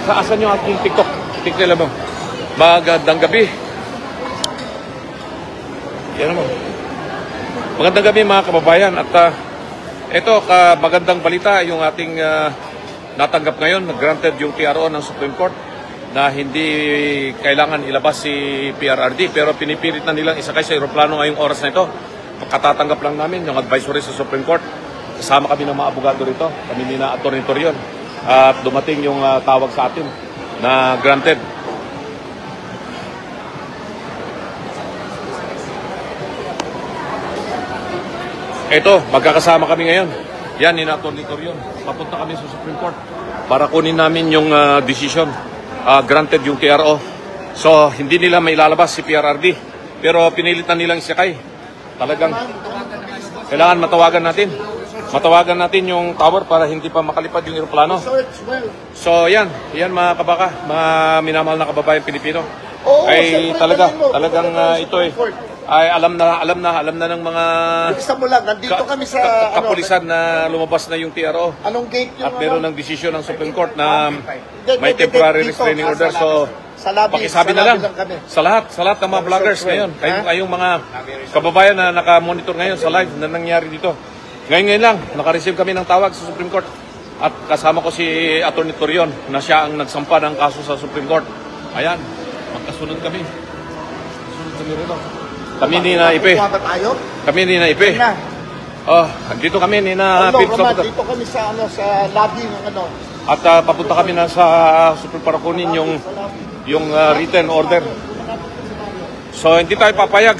Saan yung ating TikTok? TikTok mo. Magandang gabi. Yan naman. Magandang gabi mga kababayan. At ito, magandang balita yung ating natanggap ngayon. Granted yung PRO ng Supreme Court na hindi kailangan ilabas si PRRD. Pero pinipilit na nilang isakay sa aeroplano ngayong oras na ito. Katatanggap lang namin yung advisory sa Supreme Court. Kasama kami ng mga abogado rito. Kami ni na Atty. Torion. At dumating yung tawag sa atin na granted. Ito, magkakasama kami ngayon. Yan, ni na Atty. Torion. Papunta kami sa Supreme Court para kunin namin yung decision. Granted yung PRO. So, hindi nila may lalabas si PRRD. Pero pinilitan nilang isakay. Talagang kailangan matawagan natin. Matawagan natin yung tower para hindi pa makalipad yung aeroplano. So yan mga kabaka, mga minamahal na kababayan Pilipino. Ay talagang ito ay alam na ng mga kapulisan na lumabas na yung TRO. Anong gate yung at meron ng desisyon ng Supreme Court na may temporary restraining order. So pakisabi na lang sa lahat ng mga vloggers ngayon, kayong mga kababayan na naka-monitor ngayon sa live na nangyari dito. Ngayon lang, naka-receive kami ng tawag sa Supreme Court at kasama ko si Atty. Torion na siya ang nagsampa ng kaso sa Supreme Court. Ayan, magkasunod kami. Kasunod kami rito. Kami ni na Ipe. Kami ni na Ipe. Dito kami ni na Ipe. Dito kami sa lobby ng ano. At papunta kami na sa Supreme para kunin yung written order. So hindi tayo papayag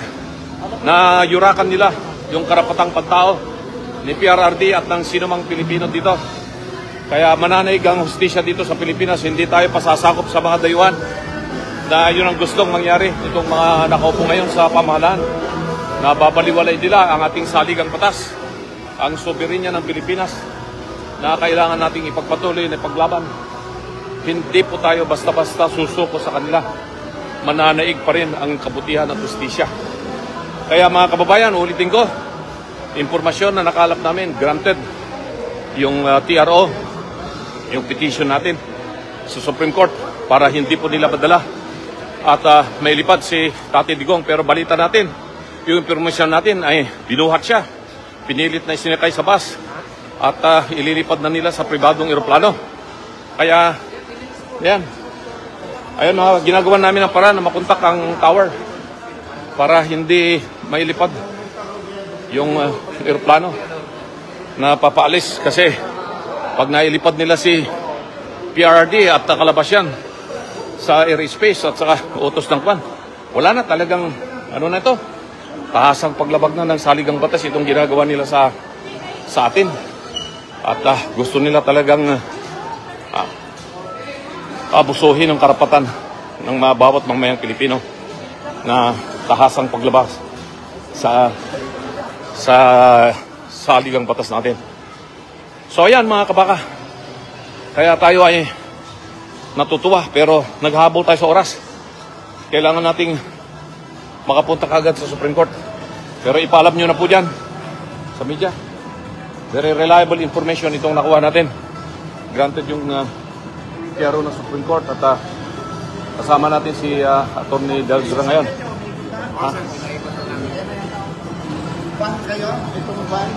na yurakan nila yung karapatang pantao ni PRRD at ng sinumang Pilipino dito. Kaya mananaig ang hustisya dito sa Pilipinas. Hindi tayo pasasakop sa mga dayuhan na yun ang gustong mangyari itong mga nakaupo ngayon sa pamahalaan na babaliwalay nila ang ating saligang batas, ang soberenya ng Pilipinas na kailangan nating ipagpatuloy na ipaglaban. Hindi po tayo basta-basta susuko sa kanila. Mananaig pa rin ang kabutihan at hustisya. Kaya mga kababayan, ulitin ko, impormasyon na nakalap namin, granted yung TRO, yung petition natin sa Supreme Court para hindi po nila madala at may lipad si Tati Digong. Pero balita natin, yung impormasyon natin ay binuhat siya, pinilit na isinakay sa bus at ililipad na nila sa pribadong eroplano. Kaya yan, ayun, ginagawa namin ang paraan na makontak ang tower para hindi mailipad yung aeroplano na papaalis. Kasi pag nailipad nila si PRRD at nakalabas yan sa airspace at saka utos ng kwan, wala na talagang ano na ito, tahasang paglabag na ng saligang batas itong ginagawa nila sa atin. At gusto nila talagang abusuhin ang karapatan ng mga bawat mamamayang Pilipino na tahasang paglabas sa saligang batas natin. So ayan mga kabaka, kaya tayo ay natutuwa pero naghabol tayo sa oras. Kailangan nating makapunta kagad sa Supreme Court. Pero ipaalam nyo na po dyan sa media. Very reliable information itong nakuha natin. Granted yung PRO ng Supreme Court at kasama natin si Atty. Delgado ngayon. Van kayo? Itong van?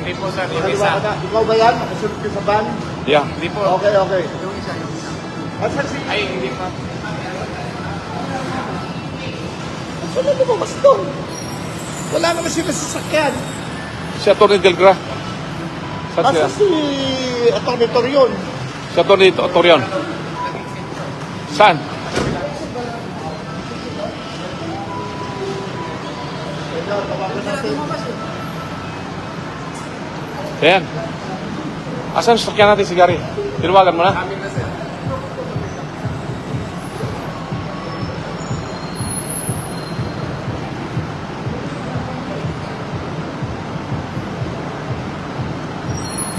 Hindi po sir, yung isa. Ikaw ba yan? Nakasunod ka sa van? Yeah. Hindi po. Okay. Yung isa. Asan si... Ay, hindi po. Saan na lumabas doon? Wala naman sila sasakyan. Si Atty. Delgado. Asan si Atty. Torion? Si Atty. Torion. Saan? Ayan. Asan sakyan natin si Gary? Tinawagan mo na?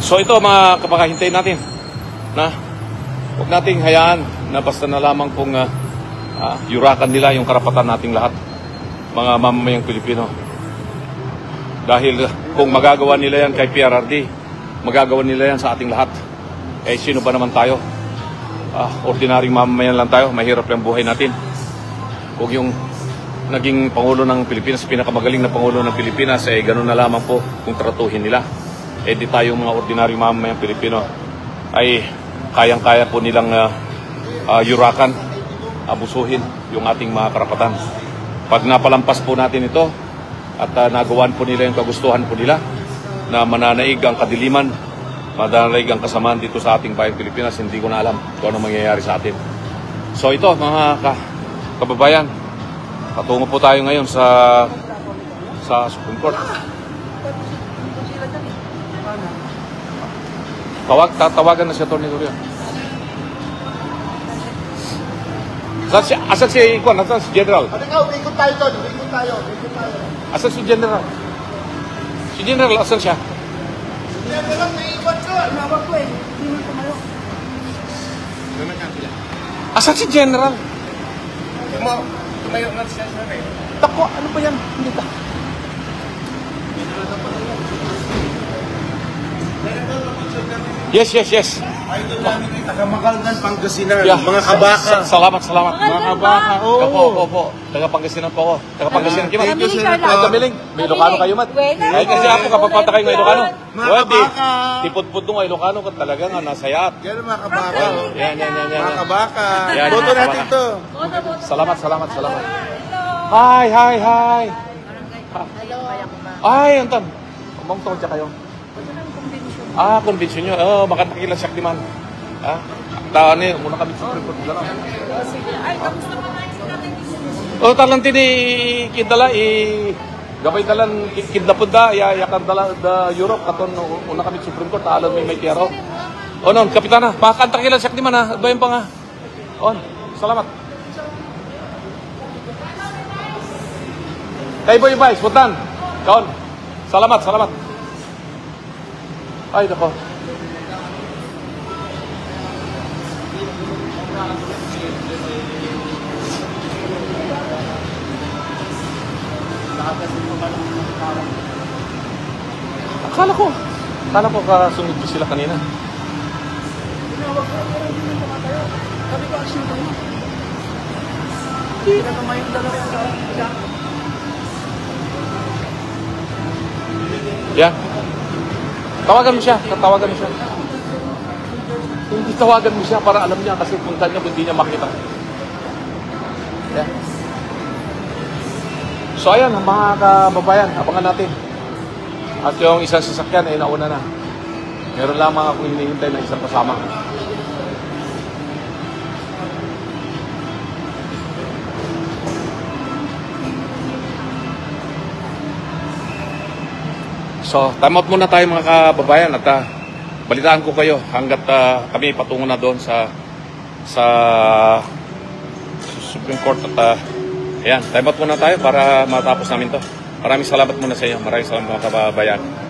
So ito mga kapakahintay natin na huwag nating hayaan na basta na lamang kung yurakan nila yung karapatan nating lahat, mga mamamayang Pilipino. Dahil kung magagawa nila yan kay PRRD, magagawa nila yan sa ating lahat. Eh sino ba naman tayo ordinaryong mamamayan lang tayo, mahirap yung buhay natin. Huwag yung naging Pangulo ng Pilipinas, pinakamagaling na Pangulo ng Pilipinas, ganun na lamang po kung tratuhin nila. Di tayong mga ordinaryong mamamayang Pilipino ay kayang-kaya po nilang yurakan, abusuhin yung ating mga karapatan. Pag napalampas po natin ito at nagawan po nila yung kagustuhan po nila na mananaig ang kadiliman, mananaig ang kasamaan dito sa ating bayang Pilipinas, hindi ko na alam kung ano mangyayari sa atin. So ito mga kababayan, patungo po tayo ngayon sa Supreme Court. Tawagan na si Atty. Gloria. Asan si Kwan? Asan si General? Ikot tayo doon. Ikot tayo. Asan si General? Si General, asan siya? General, may ikot doon. Hawak ko eh. Hindi man tumayo. Asan si General? Tumayo na siya, sir eh. Tako, ano ba yan? Hindi ta. Yes. Idol namin kita, Kamakaldan, Pangasinan. Yeah. Mga kabaka. Salamat. Mga kabaka. Opo. Taga Pangasinan po ako. Taga Pangasinan kayo. Thank you, sir. Kamiling. May Ilocano kayo, Mat. Ay, kasi ako kapapata kayo ng Ilocano. Mga kabaka. Tipod-pod nung Ilocano ka talaga nga nasayat. Yan mga kabaka. Yan. Mga kabaka. Yan. Boto natin to. Salamat. Hi. Ay, anton. Kumang tawad siya kayo. Convention nyo. Makatakilan siya man. Taan eh, muna kami sa Supreme Court. Talang tini kidala gabay dalan kidlapod da yakan dala da Europe katon una kami sa Supreme Court alam may kiyaro. Non kapitana, makatakilan siya man bayan pa nga. Salamat. Kay Boy Vice, putan. Kaon. Salamat. Ay, nako. Akala ko kasunod ko sila kanina. Sabi ko, action tayo. Hindi na tumayo yung dalawa siya. Yeah. Tawagan mo siya. Hindi tawagan mo siya para alam niya kasi punta niya hindi niya makita. Yeah. So ayan, mga kababayan, abangan natin. At yung isang sasakyan ay nauna na. Meron lamang akong hinihintay na isang kasama. So, time out muna tayo mga kababayan at balitaan ko kayo hanggat kami patungo na doon sa Supreme Court at ayan, time out muna tayo para matapos namin to. Maraming salamat muna sa inyo. Maraming salamat mga kababayan.